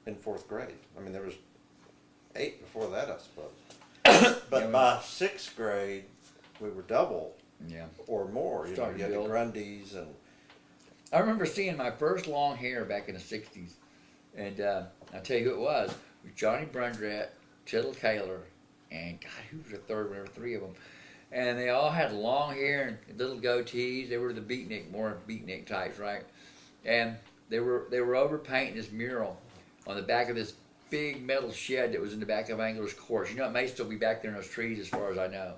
in 4th grade. I mean, there was 8 before that, I suppose. But Yeah, by 6th grade, we were double Yeah. or more. You know, Started you had the build. Grundys and I remember seeing my first long hair back in the 60s. And I'll tell you who it was. It was Johnny Brundrett, Tittle Kaler, and God, who was the third one? There were 3 of them. And they all had long hair and little goatees. They were the beatnik, more beatnik types, right? And they were over painting this mural on the back of this big metal shed that was in the back of Angler's Course. You know, it may still be back there in those trees as far as I know.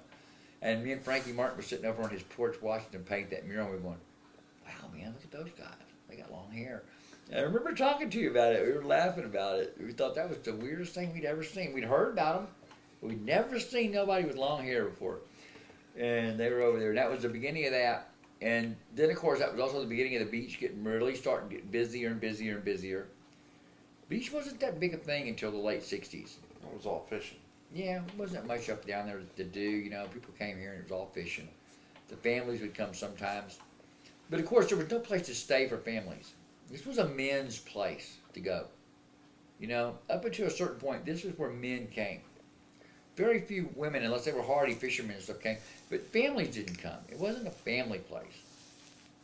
And me and Frankie Martin were sitting over on his porch watching them paint that mural. And we were going, wow, man, look at those guys. They got long hair. And I remember talking to you about it. We were laughing about it. We thought that was the weirdest thing we'd ever seen. We'd heard about them, but we'd never seen nobody with long hair before. And they were over there. And that was the beginning of that. And then, of course, that was also the beginning of the beach starting to get busier and busier and busier. Beach wasn't that big a thing until the late 60s. it was all fishing. Yeah, it wasn't much up down there to do. You know, people came here and it was all fishing. The families would come sometimes. But, of course, there was no place to stay for families. This was a men's place to go. You know, up until a certain point, this is where men came. Very few women, unless they were hardy fishermen and stuff, came. But families didn't come. It wasn't a family place.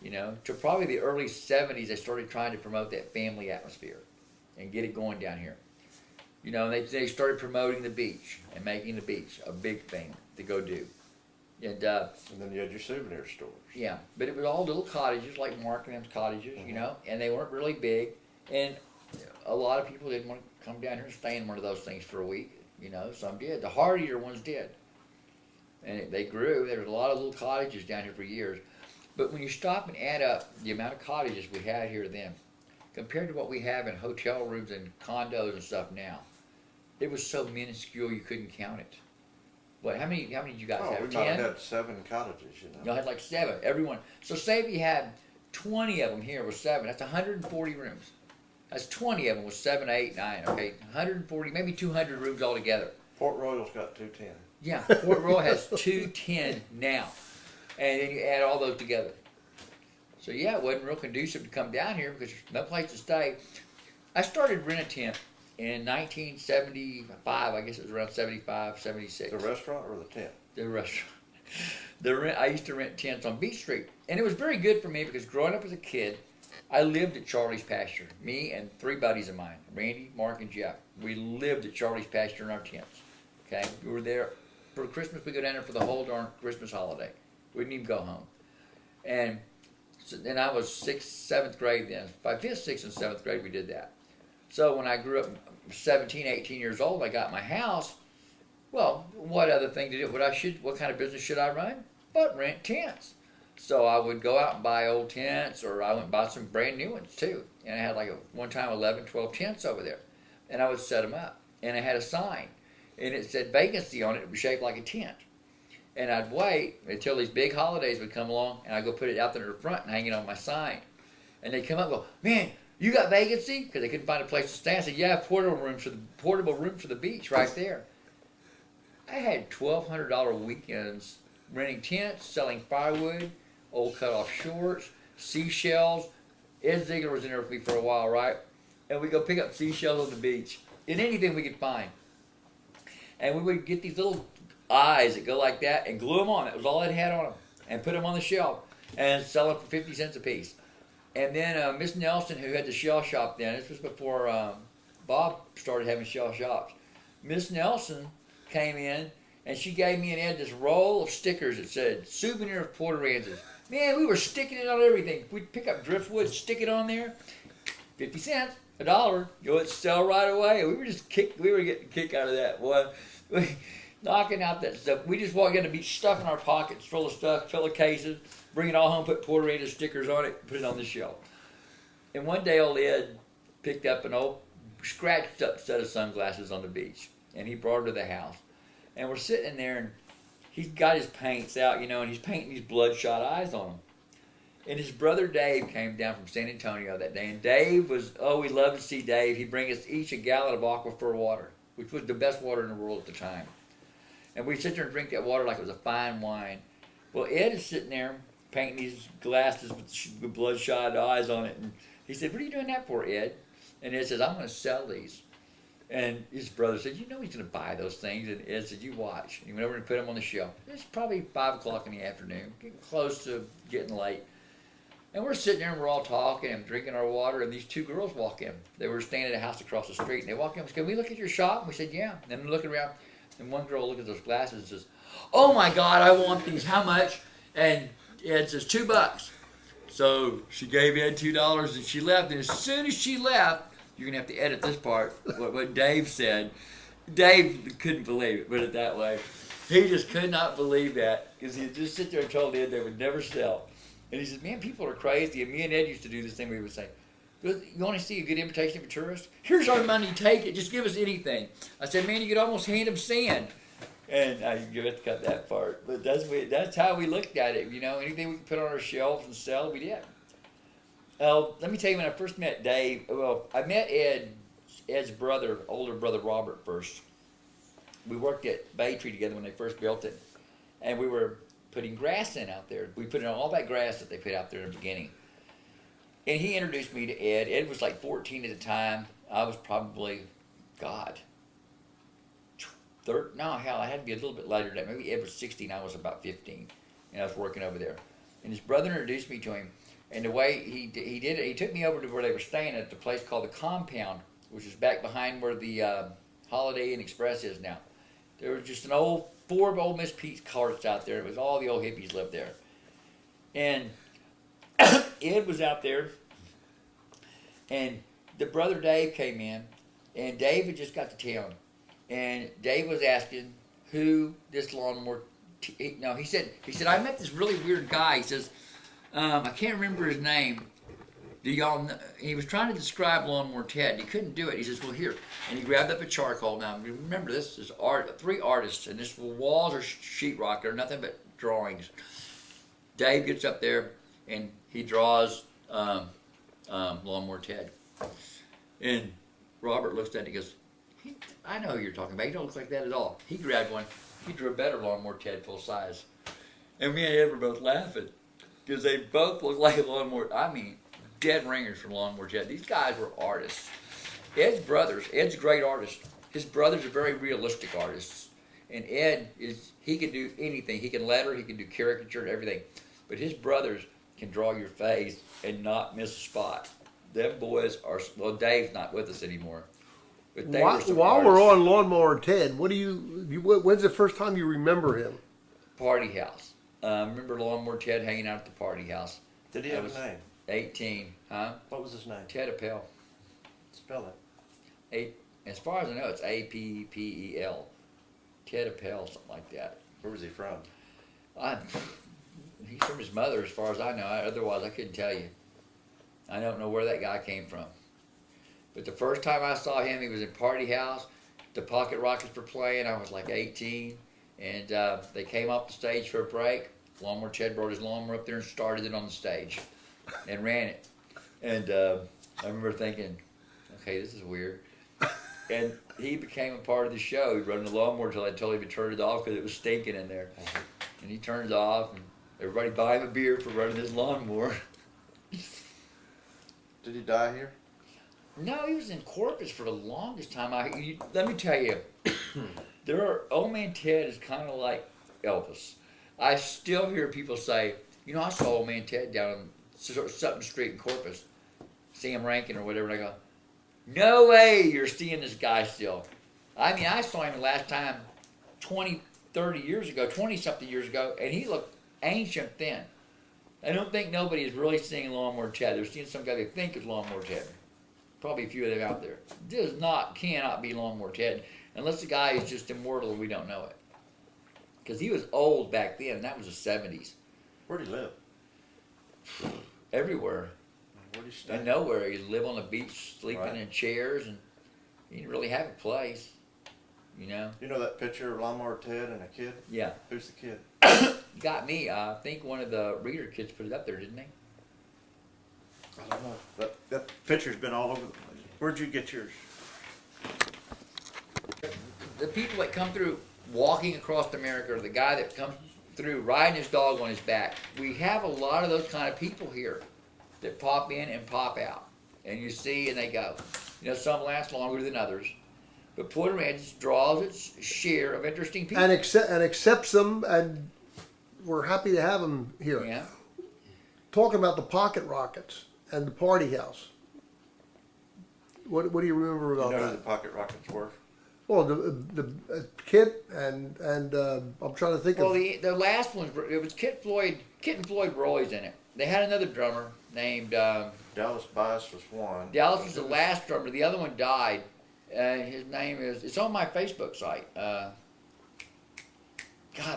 You know, till probably the early 70s, they started trying to promote that family atmosphere and get it going down here. You know, they started promoting the beach and making the beach a big thing to go do. And then you had your souvenir stores. yeah, but it was all little cottages, like Mark and them's cottages, you know, and they weren't really big. And a lot of people didn't want to come down here and stay in one of those things for a week. You know, some did. The hardier ones did. And they grew. There was a lot of little cottages down here for years. But when you stop and add up the amount of cottages we had here then, compared to what we have in hotel rooms and condos and stuff now, it was so minuscule you couldn't count it. What? How many did you guys Oh, have? we 10? might have had 7 cottages, you know. Y'all had like 7, everyone. So say if you had 20 of them here with 7, that's 140 rooms. That's 20 of them with 7, 8, 9, okay? 140, maybe 200 rooms altogether. Port Royal's got 210. Yeah, Port Royal has 210 now. And then you add all those together. So yeah, it wasn't real conducive to come down here because there's no place to stay. I started renting a tent in 1975, I guess it was around 75, 76. The restaurant or the tent? The restaurant. I used to rent tents on Beach Street. And it was very good for me because growing up as a kid, I lived at Charlie's Pasture. Me and 3 buddies of mine, Randy, Mark, and Jeff. We lived at Charlie's Pasture in our tents. Okay? We were there for Christmas. We go down there for the whole darn Christmas holiday. We didn't even go home. And so then I was 6th, 7th grade then. By 5th, 6th, and 7th grade, we did that. So when I grew up 17, 18 years old, I got my house. Well, what other thing to do? What kind of business should I run? But rent tents. So I would go out and buy old tents, or I went and buy some brand new ones too. And I had like one time 11, 12 tents over there. And I would set them up. And I had a sign. And it said vacancy on it. It was shaped like a tent. And I'd wait until these big holidays would come along, and I'd go put it out there in the front and hang it on my sign. And they'd come up and go, man, you got vacancy? Because they couldn't find a place to stay. I said, yeah, portable room for the beach right there. I had $1,200 weekends renting tents, selling firewood, old cut-off shorts, seashells. Ed Ziegler was in there with me for a while, right? And we'd go pick up seashells on the beach and anything we could find. And we would get these little eyes that go like that and glue them on. That was all it had on them. And put them on the shelf and sell them for 50 cents a piece. And then Miss Nelson, who had the shell shop then, this was before Bob started having shell shops. Miss Nelson came in and she gave me and Ed this roll of stickers that said, souvenir of Port Aransas. Man, we were sticking it on everything. We'd pick up driftwood, stick it on there, 50 cents, $1, go and sell right away. We were getting a kick out of that, boy. Knocking out that stuff. We just walk in the beach, stuff in our pockets, full of stuff, fill of cases, bring it all home, put Port Aransas stickers on it, put it on the shelf. And one day old Ed picked up an old scratched up set of sunglasses on the beach, and he brought them to the house. And we're sitting there, and he's got his paints out, you know, and he's painting these bloodshot eyes on them. And his brother Dave came down from San Antonio that day, and Dave was, we loved to see Dave. He'd bring us each a gallon of Aquifer water, which was the best water in the world at the time. And we'd sit there and drink that water like it was a fine wine. Well, Ed is sitting there painting these glasses with bloodshot eyes on it. And he said, what are you doing that for, Ed? And Ed says, I'm going to sell these. And his brother said, you know he's going to buy those things. And Ed said, you watch. And he went over and put them on the shelf. It's probably 5 o'clock in the afternoon, getting close to getting late. And we're sitting there and we're all talking and drinking our water. And these 2 girls walk in. They were staying at a house across the street. And they walk in and said, can we look at your shop? And we said, yeah. And then we're looking around. And one girl looked at those glasses and says, oh my God, I want these. How much? And Ed says, $2. So she gave Ed $2 and she left. And as soon as she left, you're going to have to edit this part, what Dave said. Dave couldn't believe it, put it that way. He just could not believe that because he just sit there and told Ed they would never sell. And he said, man, people are crazy. And me and Ed used to do this thing. We would say, you want to see a good invitation of a tourist? Here's our money, take it. Just give us anything. I said, man, you could almost hand them sand. And I have to cut that part. But that's how we looked at it. You know, anything we could put on our shelves and sell, we did. Let me tell you, when I first met Dave, well, I met Ed's brother, older brother Robert first. We worked at Bay Tree together when they first built it. And we were putting grass in out there. We put in all that grass that they put out there in the beginning. And he introduced me to Ed. Ed was like 14 at the time. I was probably, God, I had to be a little bit later than that. Maybe Ed was 16, I was about 15. And I was working over there. And his brother introduced me to him. And the way he did it, he took me over to where they were staying at the place called the Compound, which is back behind where the Holiday Inn Express is now. There was just 4 old Miss Pete's carts out there. It was all the old hippies lived there. And Ed was out there, and the brother Dave came in, and Dave had just got to town. And Dave was asking who this lawnmower, he said, I met this really weird guy. He says, I can't remember his name. Do y'all know? He was trying to describe Lawnmower Ted. He couldn't do it. He says, well, here. And he grabbed up a charcoal. Now, remember, this is 3 artists, and this walls are sheetrock. They're nothing but drawings. Dave gets up there, and he draws Lawnmower Ted. And Robert looks at it and goes, I know who you're talking about. You don't look like that at all. He grabbed one. He drew a better Lawnmower Ted full size. And me and Ed were both laughing because they both look like a Lawnmower. I mean, dead ringers from Lawnmower Ted. These guys were artists. Ed's a great artist. His brothers are very realistic artists. And Ed he can do anything. He can letter, he can do caricature and everything. But his brothers can draw your face and not miss a spot. Them boys are, well, Dave's not with us anymore. But they were some while artists. we're on Lawnmower Ted, when's the first time you remember him? Party house. Remember Lawnmower Ted hanging out at the party house. Did he have a name? 18, huh? What was his name? Ted Appel. Spell it. As far as I know, it's Appel. Ted Appel, something like that. Where was he from? He's from his mother, as far as I know. Otherwise, I couldn't tell you. I don't know where that guy came from. But the first time I saw him, he was in Party House. The Pocket Rockets were playing. I was like 18. And they came off the stage for a break. Lawnmower Ted brought his lawnmower up there and started it on the stage and ran it. And I remember thinking, okay, this is weird. And he became a part of the show. He run the lawnmower until I told him to turn it off because it was stinking in there. And he turned it off, and everybody buy him a beer for running his lawnmower. Did he die here? No, he was in Corpus for the longest time. Let me tell you, Old Man Ted is kind of like Elvis. I still hear people say, you know, I saw Old Man Ted down on Sutton Street in Corpus, Sam Rankin or whatever, and I go, no way you're seeing this guy still. I mean, I saw him the last time 20-something years ago, and he looked ancient then. I don't think nobody is really seeing Lawnmower Ted. They're seeing some guy they think is Lawnmower Ted. Probably a few of them out there. Cannot be Lawnmower Ted unless the guy is just immortal and we don't know it. Because he was old back then, and that was the 70s. Where'd he live? Everywhere. Where'd he stay? And nowhere. He'd live on the beach, sleeping in chairs, and he didn't really have a place. You know? You know that picture of Lawnmower Ted and a kid? Yeah. Who's the kid? Got me. I think one of the reader kids put it up there, didn't they? I don't know. That picture's been all over the place. Where'd you get yours? The people that come through walking across America, or the guy that comes through riding his dog on his back, we have a lot of those kind of people here that pop in and pop out. And you see and they go. You know, some last longer than others. But Puerto Rico draws its share of interesting people. And accepts them, and we're happy to have them here. Yeah. Talking about the pocket rockets and the party house. What do you remember You about know who that? the pocket rockets were? Well, the Kit and I'm trying to think Well, of. the last one, it was Kit and Floyd were always in it. They had another drummer named Dallas Bias was one. Dallas was the last drummer. The other one died. His name it's on my Facebook site. God,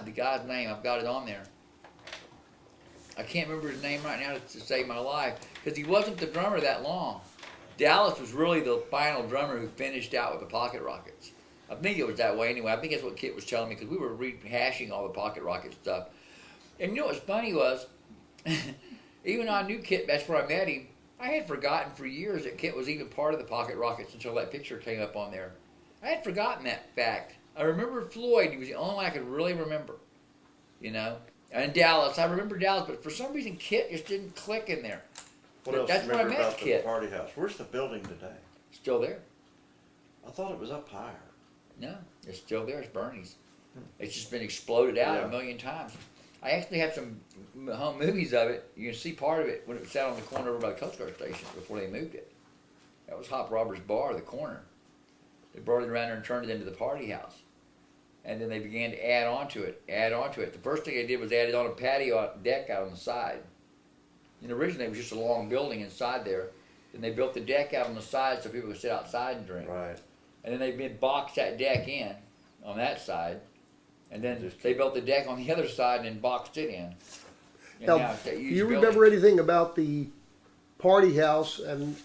the guy's name, I've got it on there. I can't remember his name right now to save my life because he wasn't the drummer that long. Dallas was really the final drummer who finished out with the Pocket Rockets. I think it was that way anyway. I think that's what Kit was telling me because we were rehashing all the Pocket Rocket stuff. And you know what's funny was, even though I knew Kit, that's where I met him, I had forgotten for years that Kit was even part of the Pocket Rockets until that picture came up on there. I had forgotten that fact. I remember Floyd. He was the only one I could really remember, you know. And Dallas, I remember Dallas, but for some reason Kit just didn't click in there. What else That's do where you I remember met about the Kit. party house? Where's the building today? Still there. I thought it was up higher. No, it's still there. It's Bernie's. It's just been exploded out Yeah. a million times. I actually have some home movies of it. You can see part of it when it sat on the corner over by the Coast Guard station before they moved it. That was Hop Robert's Bar, the corner. They brought it around there and turned it into the party house. And then they began to add on to it. The first thing they did was added on a patio deck out on the side. And originally it was just a long building inside there. Then they built the deck out on the side so people could sit outside and drink. Right. And then they boxed that deck in on that side. And then Just they built the deck on the other side and then boxed it in. And Now, it's that do huge you building. remember anything about the party house and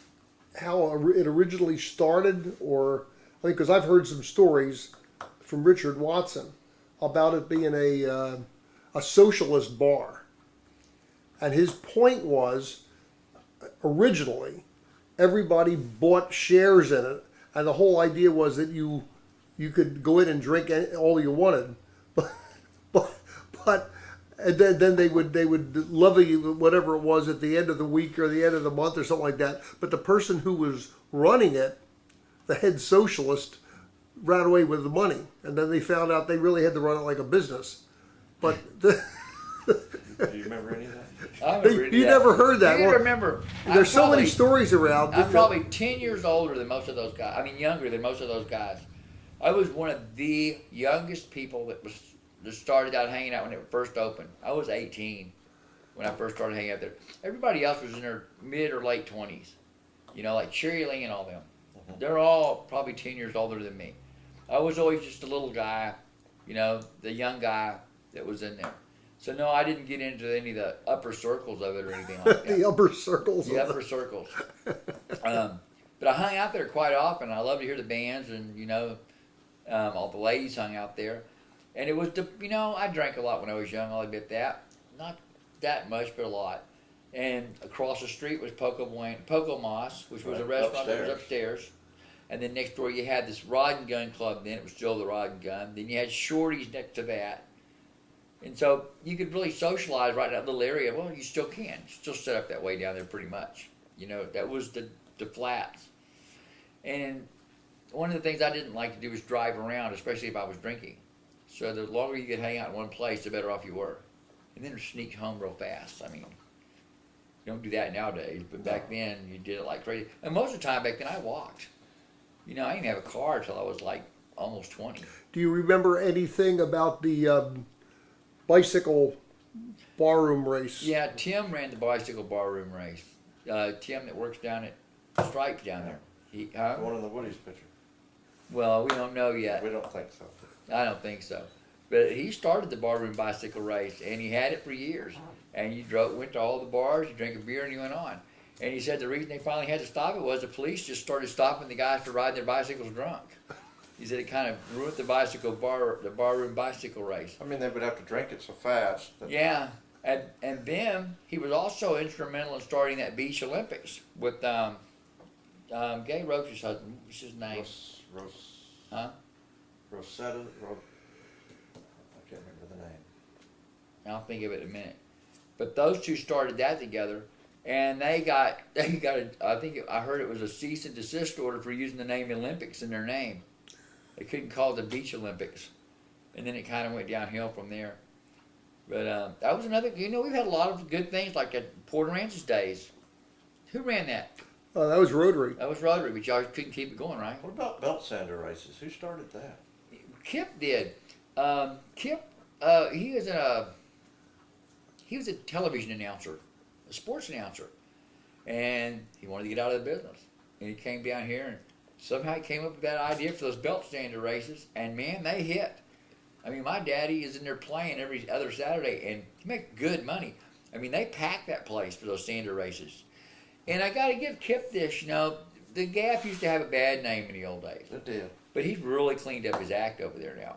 how it originally started? Or I think because I've heard some stories from Richard Watson about it being a socialist bar, and his point was originally everybody bought shares in it, and the whole idea was that you could go in and drink all you wanted, but and then they would levy you whatever it was at the end of the week or the end of the month or something like that. But the person who was running it, the head socialist, ran away with the money, and then they found out they really had to run it like a business. But Do you remember any of that? I remember you that. never heard that. You Well, remember. there's so many stories around. I'm probably 10 years older than most of those guys. I mean, younger than most of those guys. I was one of the youngest people that started out hanging out when it first opened. I was 18 when I first started hanging out there. Everybody else was in their mid or late 20s. You know, like Cherry Lee and all them. They're all probably 10 years older than me. I was always just a little guy, you know, the young guy that was in there. So no, I didn't get into any of the upper circles of it or anything like that. the upper circles. The upper circles. But I hung out there quite often. I love to hear the bands, and you know, all the ladies hung out there. And it was I drank a lot when I was young. I'll admit that, not that much, but a lot. And across the street was Poco Mas, which was a Right, restaurant that was upstairs. And then next door you had this Rod and Gun Club. Then it was Joe the Rod and Gun. Then you had Shorty's next to that. And so you could really socialize right in that little area. Well, you still can. It's still set up that way down there pretty much. You know, that was the flats. And one of the things I didn't like to do was drive around, especially if I was drinking. So the longer you could hang out in one place, the better off you were. And then sneak home real fast. I mean, you don't do that nowadays, but back then you did it like crazy. And most of the time back then I walked. You know, I didn't have a car until I was like almost 20. Do you remember anything about the bicycle barroom race? Yeah, Tim ran the bicycle barroom race. Tim that works down at Stripes down there. The one in the Woody's picture. Well, we don't know yet. We don't think so. I don't think so. But he started the barroom bicycle race, and he had it for years. And you went to all the bars, you drank a beer, and you went on. And he said the reason they finally had to stop it was the police just started stopping the guys for riding their bicycles drunk. He said it kind of ruined the barroom bicycle race. I mean, they would have to drink it so fast. Yeah, and then he was also instrumental in starting that Beach Olympics with Gay Roach's husband. What's his name? Rosetta. I can't remember the name. I'll think of it in a minute. But those two started that together, and I heard it was a cease and desist order for using the name Olympics in their name. They couldn't call it the Beach Olympics, and then it kind of went downhill from there. But that was another. We've had a lot of good things like at Port Aransas days. Who ran that? That was Rotary. That was Rotary, but y'all couldn't keep it going, right? What about belt sander races? Who started that? Kip did. Kip, he was a television announcer, a sports announcer, and he wanted to get out of the business. And he came down here, and somehow he came up with that idea for those belt sander races, and man, they hit. I mean, my daddy is in there playing every other Saturday, and he make good money. I mean, they pack that place for those sander races. And I got to give Kip this, the Gaff used to have a bad name in the old days. It did. But he's really cleaned up his act over there now.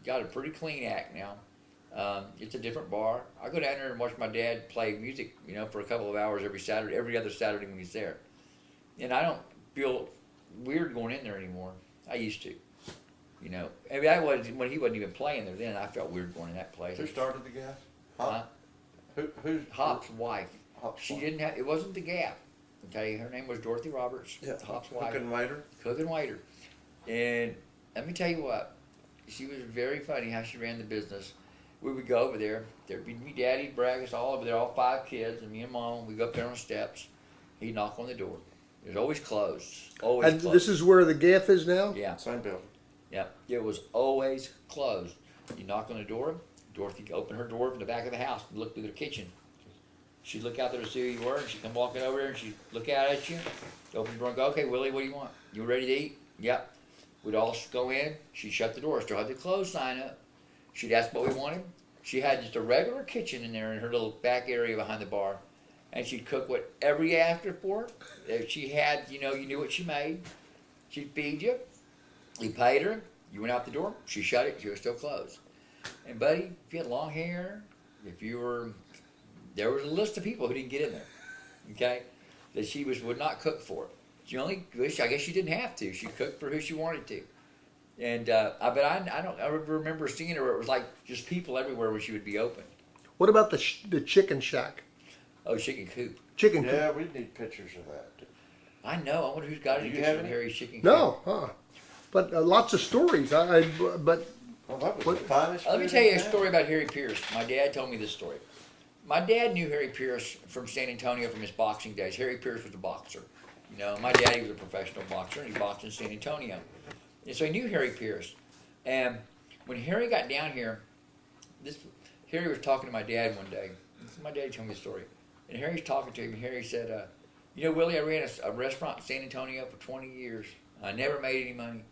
Got a pretty clean act now. It's a different bar. I go down there and watch my dad play music, for a couple of hours every other Saturday when he's there. And I don't feel weird going in there anymore. I used to. I mean, when he wasn't even playing there then, I felt weird going in that place. Who started the Gaff? Huh? Who's Hop's wife. Hop's She wife? didn't have. It wasn't the Gaff. Okay, her name was Dorothy Roberts. Yeah, Hop's wife. Cook and waiter. Cook and waiter. And let me tell you what, she was very funny how she ran the business. We would go over there. There'd be me, Daddy, brag us all over there, all 5 kids, and me and Mom. We'd go up there on the steps. He'd knock on the door. It was always closed. Always And closed. this is where the Gaff is now? Yeah. Same building. Yeah, it was always closed. You knock on the door, Dorothy opened her door from the back of the house and look through the kitchen. She'd look out there to see who you were, and she'd come walking over there, and she'd look out at you, open the door and go, okay, Willie, what do you want? You ready to eat? Yep. We'd all go in. She'd shut the door, still had the clothes sign up. She'd ask what we wanted. She had just a regular kitchen in there in her little back area behind the bar, and she'd cook whatever you asked her for. If she had, you knew what she made. She'd feed you. You paid her. You went out the door. She shut it. She was still closed. And buddy, if you had long hair, there was a list of people who didn't get in there. Okay, that she would not cook for. She only wished. I guess she didn't have to. She cooked for who she wanted to. And I remember seeing her where it was like just people everywhere when she would be open. What about the chicken shack? Oh, chicken coop. Chicken coop? Yeah, we need pictures of that. I know. I wonder who's got Do it. you have any? Harry's chicken coop. No, but lots of stories. But Well, that was What- the finest. Let me food tell you in a town. story about Harry Pierce. My dad told me this story. My dad knew Harry Pierce from San Antonio from his boxing days. Harry Pierce was a boxer. My daddy was a professional boxer, and he boxed in San Antonio. And so he knew Harry Pierce. And when Harry got down here, Harry was talking to my dad one day. My dad told me the story. And Harry's talking to him, and Harry said, Willie, I ran a restaurant in San Antonio for 20 years. I never made any money.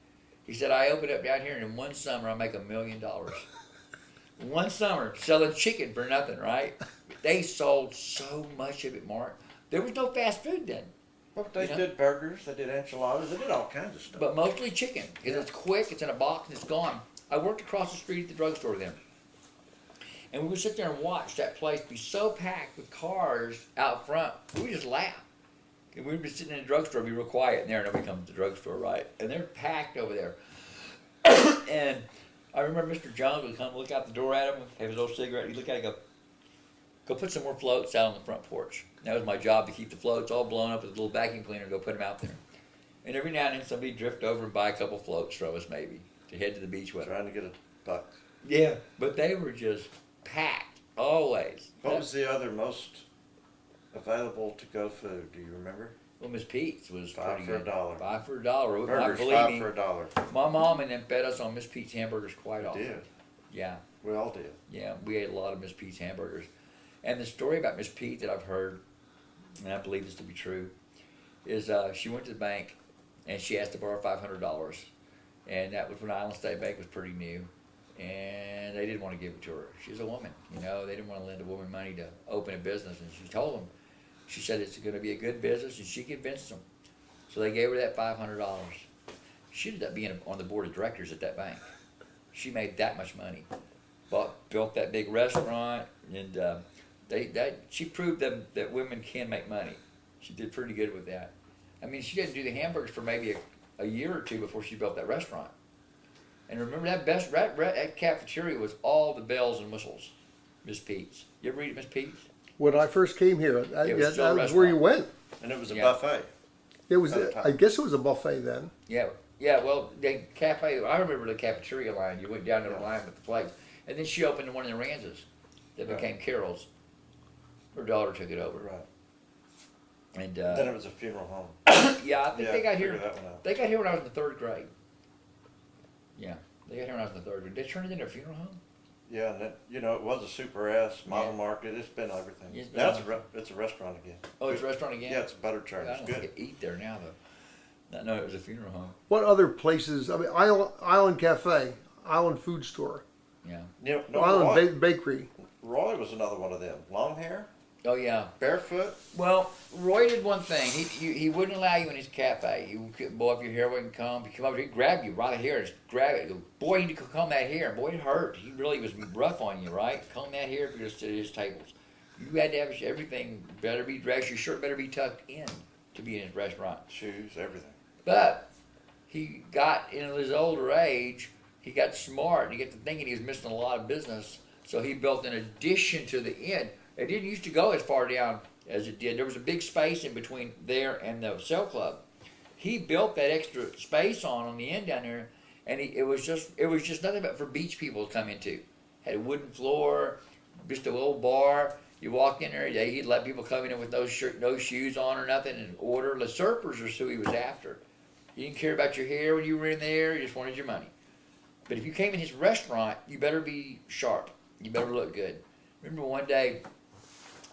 He said, I opened up down here, and in one summer, I make $1 million. One summer, selling chicken for nothing, right? They sold so much of it, Mark. There was no fast food then, Well, they did burgers, they did enchiladas, they did all kinds of stuff. but mostly chicken. Because it's quick, it's in a box, and it's gone. I worked across the street at the drugstore then. And we would sit there and watch that place be so packed with cars out front, we would just laugh. And we'd be sitting in the drugstore, be real quiet, and there nobody comes to the drugstore, right? And they're packed over there. And I remember Mr. Jones would come look out the door at him, have his old cigarette, he'd look at it and go put some more floats out on the front porch. And that was my job, to keep the floats all blown up with a little vacuum cleaner and go put them out there. And every now and then somebody would drift over and buy a couple floats from us maybe, to head to the beach with. Trying to get a buck. Yeah, but they were just packed, always. What was the other most available to-go food? Do you remember? Well, Miss Pete's was $5 pretty for good. $1. $5 for $1. Burgers, Believe $5 me, for $1. my mom and them fed us on Miss Pete's hamburgers quite We often. did. Yeah, We all did. yeah, we ate a lot of Miss Pete's hamburgers. And the story about Miss Pete that I've heard, and I believe this to be true, is she went to the bank and she asked to borrow $500. And that was when Island State Bank was pretty new. And they didn't want to give it to her. She's a woman, they didn't want to lend a woman money to open a business. And she told them, she said it's going to be a good business, and she convinced them. So they gave her that $500. She ended up being on the board of directors at that bank. She made that much money. Built that big restaurant, and she proved them that women can make money. She did pretty good with that. I mean, she didn't do the hamburgers for maybe a year or two before she built that restaurant. And remember, that cafeteria was all the bells and whistles, Miss Pete's. You ever eat at Miss Pete's? When I first came here, It was still a that was where you restaurant. went. And it was a Yeah. buffet. It was. At a time. I guess it was a buffet then. Yeah, yeah. Well, the cafe. I remember the cafeteria line. You went down to the Yeah. line with the plates, and then she opened one in the Aransas that Right. became Carol's. Her daughter took it over, Right. and Then it was a funeral home. yeah, I think Yeah, they got figure here. that one out. They got here when I was in the third grade. Yeah, they got here when I was in the third grade. They turned it into a funeral home. Yeah, and it, it was a Super S, model market, it's been everything. It's been Now it's everything. it's a restaurant again. Oh, it's a restaurant again. Yeah, it's a butter churn, I it's don't think good. I eat there now though. I know it was a funeral home. What other places? I mean, Island Cafe, Island Food Store, Yeah. No, Island Bakery. Roy was another one of them. Long hair, Oh yeah. barefoot. Well, Roy did one thing. He wouldn't allow you in his cafe. He would, boy, if your hair wouldn't comb, he'd come over, he'd grab you right here and just grab it. He'd go, boy, you need to comb that hair. Boy, it hurt. He really was rough on you, right? Comb that hair if you're going to sit at his tables. You had to have everything better be dressed. Your shirt better be tucked in to be in his restaurant. Shoes, everything. But he got in his older age, he got smart, and he got to thinking he was missing a lot of business. So he built an addition to the inn. It didn't used to go as far down as it did. There was a big space in between there and the Cell Club. He built that extra space on the end down there, and it was just nothing but for beach people to come into. Had a wooden floor, just a little bar. You walk in there, he'd let people come in with no shirt, no shoes on or nothing, and order. The surfers are who he was after. You didn't care about your hair when you were in there. You just wanted your money. But if you came in his restaurant, you better be sharp. You better look good. Remember one day,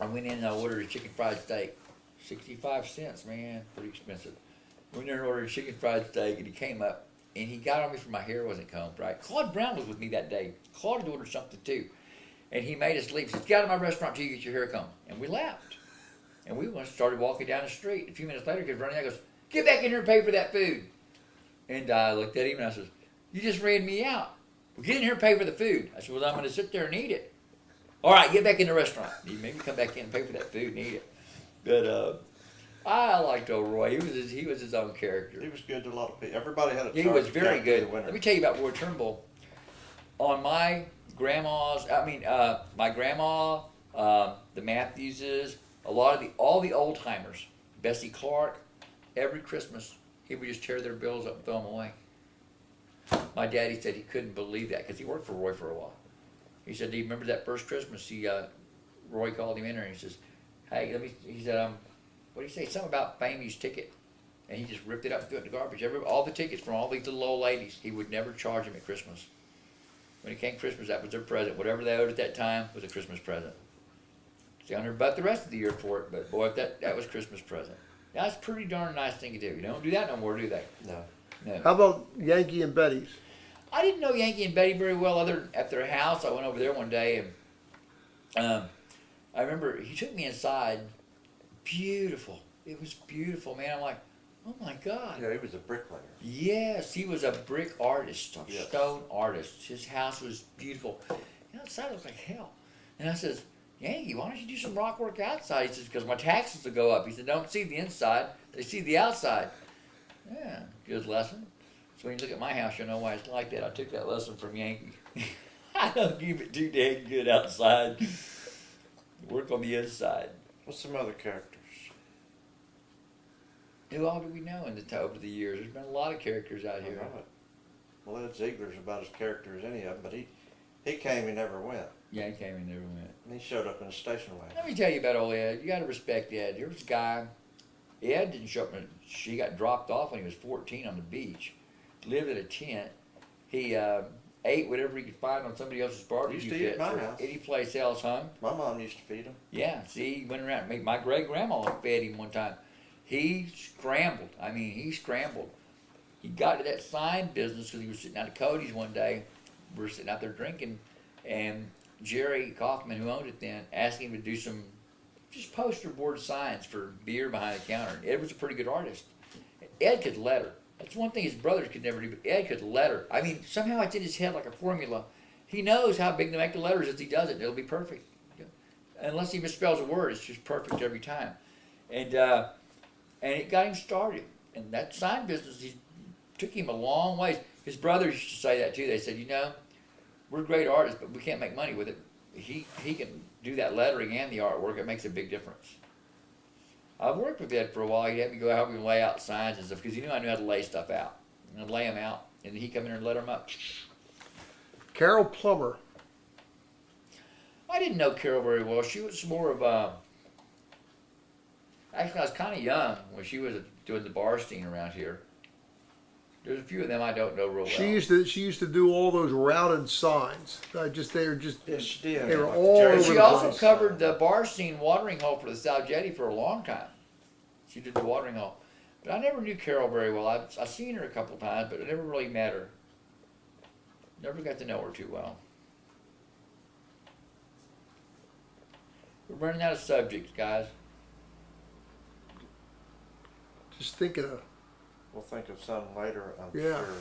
I went in and I ordered a chicken fried steak. 65 cents, man. Pretty expensive. Went in there and ordered a chicken fried steak, and he came up, and he got on me for my hair wasn't combed right. Claude Brown was with me that day. Claude had ordered something too. And he made us leave. He said, get out of my restaurant till you get your hair combed. And we left. And we started walking down the street. A few minutes later, he comes running out and goes, get back in here and pay for that food. And I looked at him and I said, you just ran me out. Well, get in here and pay for the food. I said, well, I'm going to sit there and eat it. All right, get back in the restaurant. He made me come back in and pay for that food and eat it. But I liked old Roy. He was his own character. He was good to a lot of people. Everybody had a He charge was of very Jack good. the winner. Let me tell you about Roy Turnbull. On my grandma's, my grandma, the Matthewses, all the old timers, Bessie Clark, every Christmas he would just tear their bills up and throw them away. My daddy said he couldn't believe that because he worked for Roy for a while. He said, do you remember that first Christmas? Roy called him in there and he says, hey, he said, what do you say? Something about Famy's ticket. And he just ripped it up and threw it in the garbage. All the tickets from all these little old ladies, he would never charge them at Christmas. When it came Christmas, that was their present. Whatever they owed at that time was a Christmas present. See, on their butt the rest of the year for it, but boy, that was Christmas present. That's a pretty darn nice thing to do. You don't do that no more, do they? No. No. How about Yankee and Betty's? I didn't know Yankee and Betty very well other than at their house. I went over there one day and I remember he took me inside. Beautiful. It was beautiful, man. I'm like, oh my God. Yeah, he was a bricklayer. Yes, he was a brick artist, a Yes. stone artist. His house was beautiful. And outside looked like hell. And I says, Yankee, why don't you do some rock work outside? He says, because my taxes will go up. He said, don't see the inside, they see the outside. Yeah, good lesson. So when you look at my house, you'll know why it's like that. I took that lesson from Yankee. I don't keep it too dang good outside. Work on the inside. What's some other characters? Who all do we know over the years? There's been a lot of characters out here. Well, Ed Ziegler's about as character as any of them, but he came, he never went. Yeah, he came and never went. And he showed up in a station wagon. Let me tell you about old Ed. You got to respect Ed. There was a guy. Ed didn't show up. She got dropped off when he was 14 on the beach. Lived in a tent. He ate whatever he could find on somebody else's barbecue Used to eat at pit. my Or house. any place else hung. My mom used to feed him. Yeah. See, he went around. My great grandma fed him one time. He scrambled. I mean, he scrambled. He got to that sign business because he was sitting out at Cody's one day. We were sitting out there drinking, and Jerry Kaufman, who owned it then, asked him to do some just poster board signs for beer behind the counter. Ed was a pretty good artist. Ed could letter. That's one thing his brothers could never do, but Ed could letter. I mean, somehow it's in his head like a formula. He knows how big to make the letters as he does it. It'll be perfect. Unless he misspells a word, it's just perfect every time. And it got him started. And that sign business, he took him a long ways. His brothers used to say that too. They said, we're great artists, but we can't make money with it. he can do that lettering and the artwork. It makes a big difference. I've worked with Ed for a while. He'd have me go help him lay out signs and stuff because he knew I knew how to lay stuff out. And I'd lay them out, and then he'd come in there and let them up. Carol Plummer. I didn't know Carol very well. She was more of a. Actually, I was kind of young when she was doing the bar scene around here. There's a few of them I don't know real well. She used to do all those routed signs. They were just Yes, she did. They were Like all Jerry over She the also place. covered the bar scene watering hole for the South Jetty for a long time. She did the watering hole. But I never knew Carol very well. I seen her a couple times, but I never really met her. Never got to know her too well. We're running out of subjects, guys. just thinking of. We'll think of some later, I'm Yeah. sure.